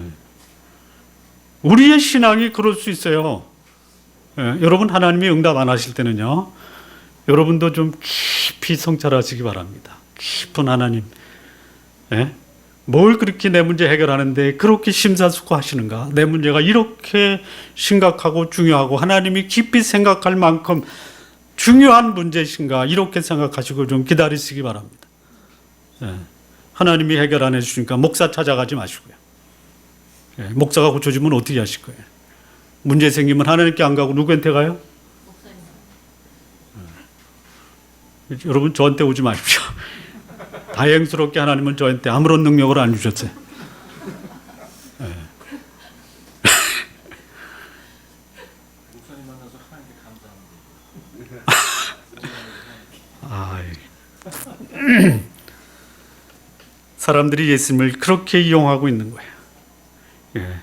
Speaker 1: 우리의 신앙이 그럴 수 있어요. 예. 여러분, 하나님이 응답 안 하실 때는요, 여러분도 좀 깊이 성찰하시기 바랍니다. 깊은 하나님, 예? 뭘 그렇게 내 문제 해결하는데 그렇게 심사숙고하시는가? 내 문제가 이렇게 심각하고 중요하고 하나님이 깊이 생각할 만큼 중요한 문제신가? 이렇게 생각하시고 좀 기다리시기 바랍니다. 예. 하나님이 해결 안 해주시니까 목사 찾아가지 마시고요. 예. 목사가 고쳐주면 어떻게 하실 거예요? 문제 생기면 하나님께 안 가고 누구한테 가요? 예. 여러분, 저한테 오지 마십시오. 다행스럽게 하나님은 저한테 아무런 능력을 안 주셨어요. 네.
Speaker 2: 목사님 만나서 하나님께 감사합니다.
Speaker 1: 사람들이 예수님을 그렇게 이용하고 있는 거예요. 예.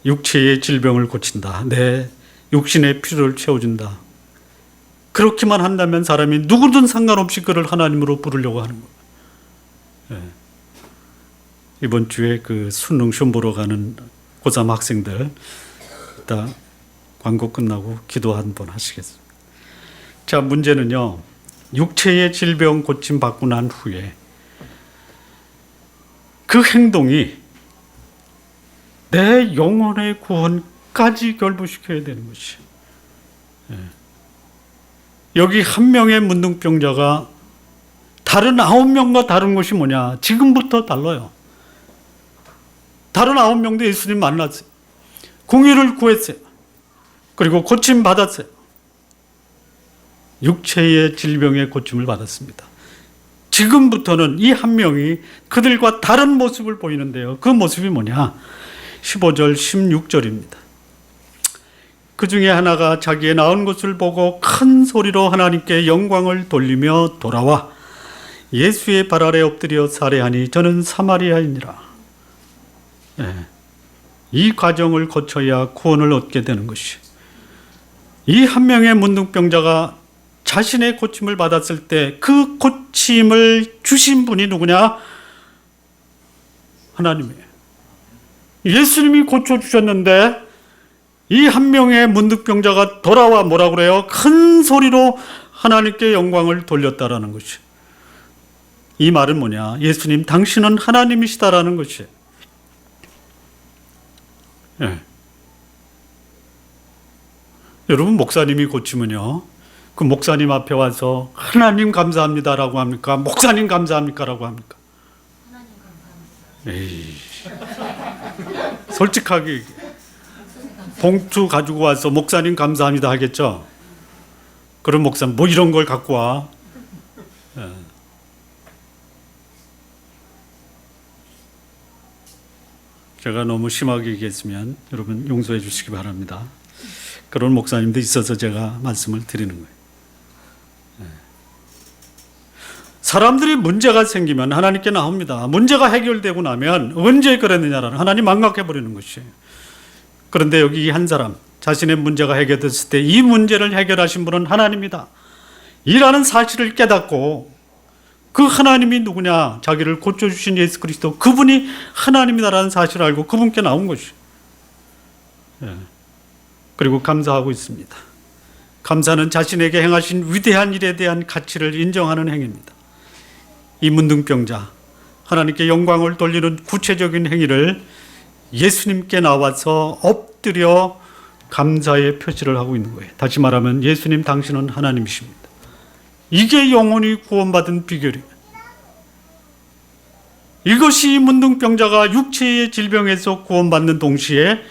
Speaker 1: 육체의 질병을 고친다. 내 육신의 필요를 채워준다. 그렇게만 한다면 사람이 누구든 상관없이 그를 하나님으로 부르려고 하는 거예요. 예. 이번 주에 그 수능 시험 보러 가는 고3 학생들, 일단 광고 끝나고 기도 한번 하시겠습니다. 자, 문제는요, 육체의 질병 고침 받고 난 후에 그 행동이 내 영혼의 구원까지 결부시켜야 되는 것이. 예. 여기 한 명의 문둥병자가 다른 9명과 다른 것이 뭐냐? 지금부터 달라요. 다른 9명도 예수님 만났어요. 공의를 구했어요. 그리고 고침 받았어요. 육체의 질병의 고침을 받았습니다. 지금부터는 이 한 명이 그들과 다른 모습을 보이는데요. 그 모습이 뭐냐? 15절, 16절입니다. 그 중에 하나가 자기의 나은 것을 보고 큰 소리로 하나님께 영광을 돌리며 돌아와 예수의 발 아래 엎드려 살해하니 저는 사마리아인이라. 예. 이 과정을 거쳐야 구원을 얻게 되는 것이. 이 한 명의 문둥병자가 자신의 고침을 받았을 때 그 고침을 주신 분이 누구냐? 하나님이에요. 예수님이 고쳐주셨는데 이 한 명의 문둥병자가 돌아와 뭐라고 그래요? 큰 소리로 하나님께 영광을 돌렸다라는 것이. 이 말은 뭐냐? 예수님, 당신은 하나님이시다라는 것이에요. 예. 여러분, 목사님이 고치면요, 그 목사님 앞에 와서 하나님 감사합니다라고 합니까? 목사님 감사합니까라고 합니까? 에이, 솔직하게 얘기해. 봉투 가지고 와서 목사님 감사합니다 하겠죠? 그런 목사님 뭐 이런 걸 갖고 와. 예. 제가 너무 심하게 얘기했으면 여러분 용서해 주시기 바랍니다. 그런 목사님도 있어서 제가 말씀을 드리는 거예요. 사람들이 문제가 생기면 하나님께 나옵니다. 문제가 해결되고 나면 언제 그랬느냐라는 하나님 망각해버리는 것이에요. 그런데 여기 한 사람, 자신의 문제가 해결됐을 때 이 문제를 해결하신 분은 하나님이다 이라는 사실을 깨닫고, 그 하나님이 누구냐? 자기를 고쳐주신 예수 그리스도, 그분이 하나님이다라는 사실을 알고 그분께 나온 것이에요. 예. 그리고 감사하고 있습니다. 감사는 자신에게 행하신 위대한 일에 대한 가치를 인정하는 행위입니다. 이 문둥병자, 하나님께 영광을 돌리는 구체적인 행위를 예수님께 나와서 엎드려 감사의 표시를 하고 있는 거예요. 다시 말하면 예수님, 당신은 하나님이십니다. 이게 영혼이 구원받은 비결이에요. 이것이 문둥병자가 육체의 질병에서 구원받는 동시에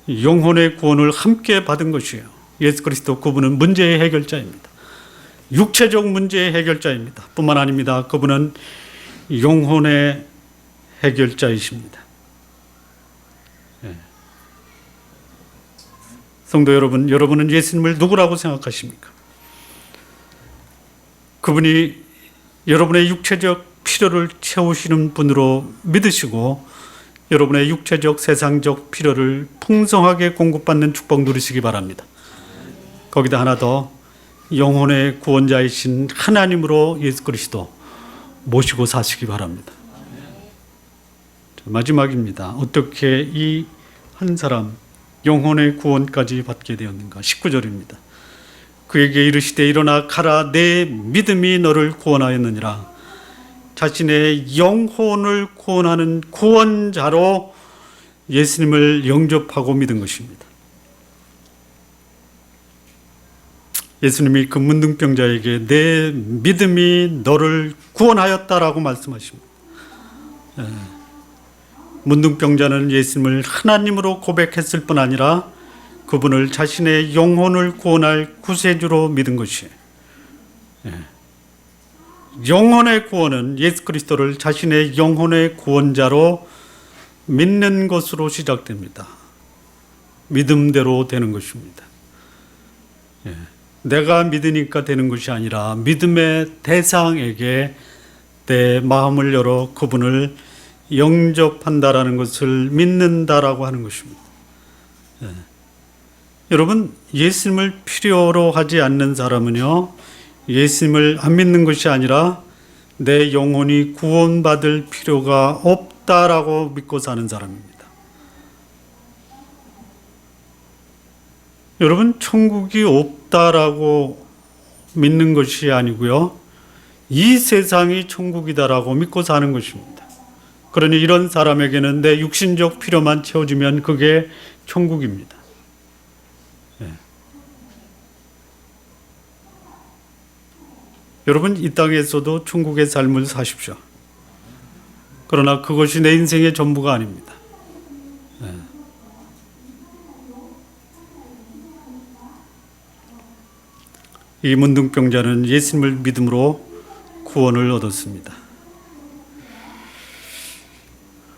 Speaker 1: 영혼의 구원을 함께 받은 것이에요. 예수 그리스도, 그분은 문제의 해결자입니다. 육체적 문제의 해결자입니다. 뿐만 아닙니다. 그분은 영혼의 해결자이십니다. 예. 성도 여러분, 여러분은 예수님을 누구라고 생각하십니까? 그분이 여러분의 육체적 필요를 채우시는 분으로 믿으시고, 여러분의 육체적 세상적 필요를 풍성하게 공급받는 축복 누리시기 바랍니다. 거기다 하나 더, 영혼의 구원자이신 하나님으로 예수 그리스도 모시고 사시기 바랍니다. 마지막입니다. 어떻게 이 한 사람 영혼의 구원까지 받게 되었는가? 19절입니다. 그에게 이르시되 일어나 가라, 내 믿음이 너를 구원하였느니라. 자신의 영혼을 구원하는 구원자로 예수님을 영접하고 믿은 것입니다. 예수님이 그 문둥병자에게 내 믿음이 너를 구원하였다라고 말씀하십니다. 문둥병자는 예수님을 하나님으로 고백했을 뿐 아니라 그분을 자신의 영혼을 구원할 구세주로 믿은 것이에요. 영혼의 구원은 예수 그리스도를 자신의 영혼의 구원자로 믿는 것으로 시작됩니다. 믿음대로 되는 것입니다. 내가 믿으니까 되는 것이 아니라 믿음의 대상에게 내 마음을 열어 그분을 영접한다라는 것을 믿는다라고 하는 것입니다. 여러분, 예수님을 필요로 하지 않는 사람은요, 예수님을 안 믿는 것이 아니라 내 영혼이 구원받을 필요가 없다라고 믿고 사는 사람입니다. 여러분, 천국이 없다라고 믿는 것이 아니고요, 이 세상이 천국이다라고 믿고 사는 것입니다. 그러니 이런 사람에게는 내 육신적 필요만 채워지면 그게 천국입니다. 여러분, 이 땅에서도 천국의 삶을 사십시오. 그러나 그것이 내 인생의 전부가 아닙니다. 이 문둥병자는 예수님을 믿음으로 구원을 얻었습니다.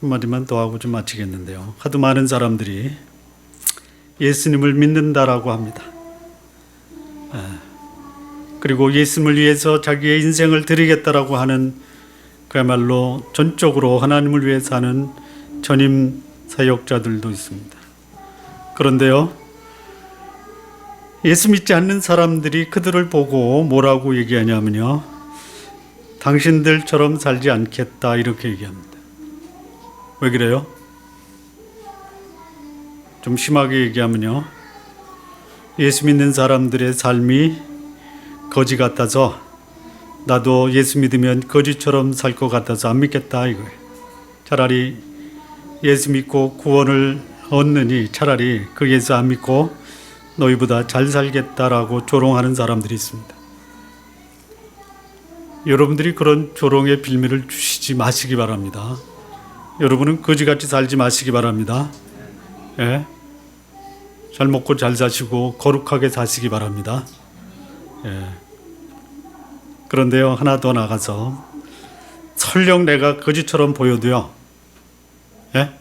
Speaker 1: 한마디만 더 하고 좀 마치겠는데요. 하도 많은 사람들이 예수님을 믿는다라고 합니다. 그리고 예수님을 위해서 자기의 인생을 드리겠다라고 하는, 그야말로 전적으로 하나님을 위해 사는 전임 사역자들도 있습니다. 그런데요, 예수 믿지 않는 사람들이 그들을 보고 뭐라고 얘기하냐면요, 당신들처럼 살지 않겠다, 이렇게 얘기합니다. 왜 그래요? 좀 심하게 얘기하면요, 예수 믿는 사람들의 삶이 거지 같아서 나도 예수 믿으면 거지처럼 살 것 같아서 안 믿겠다 이거예요. 차라리 예수 믿고 구원을 얻느니 차라리 그 예수 안 믿고 너희보다 잘 살겠다라고 조롱하는 사람들이 있습니다. 여러분들이 그런 조롱의 빌미를 주시지 마시기 바랍니다. 여러분은 거지같이 살지 마시기 바랍니다. 예? 잘 먹고 잘 사시고 거룩하게 사시기 바랍니다. 예. 그런데요, 하나 더 나가서 설령 내가 거지처럼 보여도요, 예?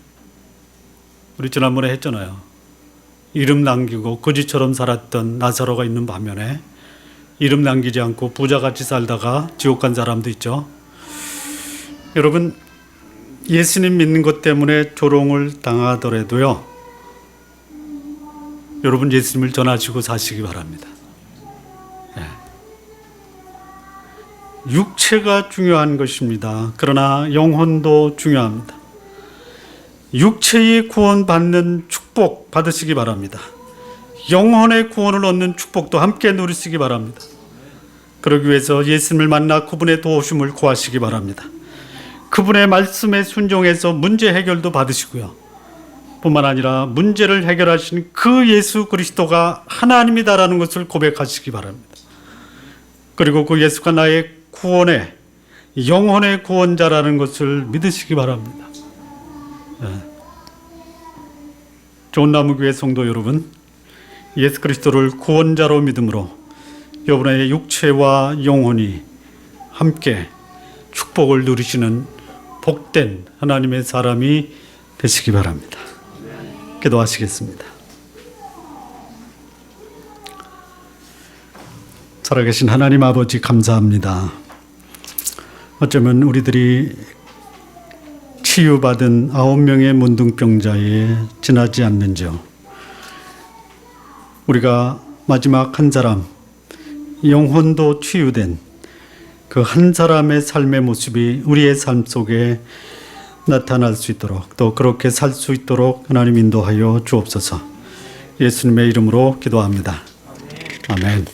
Speaker 1: 우리 지난번에 했잖아요. 이름 남기고 거지처럼 살았던 나사로가 있는 반면에 이름 남기지 않고 부자같이 살다가 지옥 간 사람도 있죠. 여러분, 예수님 믿는 것 때문에 조롱을 당하더라도요, 여러분 예수님을 전하시고 사시기 바랍니다. 육체가 중요한 것입니다. 그러나 영혼도 중요합니다. 육체의 구원받는 축복 받으시기 바랍니다. 영혼의 구원을 얻는 축복도 함께 누리시기 바랍니다. 그러기 위해서 예수님을 만나 그분의 도우심을 구하시기 바랍니다. 그분의 말씀에 순종해서 문제 해결도 받으시고요. 뿐만 아니라 문제를 해결하신 그 예수 그리스도가 하나님이다라는 것을 고백하시기 바랍니다. 그리고 그 예수가 나의 구원의 영혼의 구원자라는 것을 믿으시기 바랍니다. 좋은 나무교회 성도 여러분, 예수 그리스도를 구원자로 믿음으로 여러분의 육체와 영혼이 함께 축복을 누리시는 복된 하나님의 사람이 되시기 바랍니다. 기도하시겠습니다. 살아계신 하나님 아버지 감사합니다. 어쩌면 우리들이 치유받은 9명의 문둥병자에 지나지 않는지요. 우리가 마지막 한 사람, 영혼도 치유된 그 한 사람의 삶의 모습이 우리의 삶 속에 나타날 수 있도록, 또 그렇게 살 수 있도록 하나님 인도하여 주옵소서. 예수님의 이름으로 기도합니다. 아멘.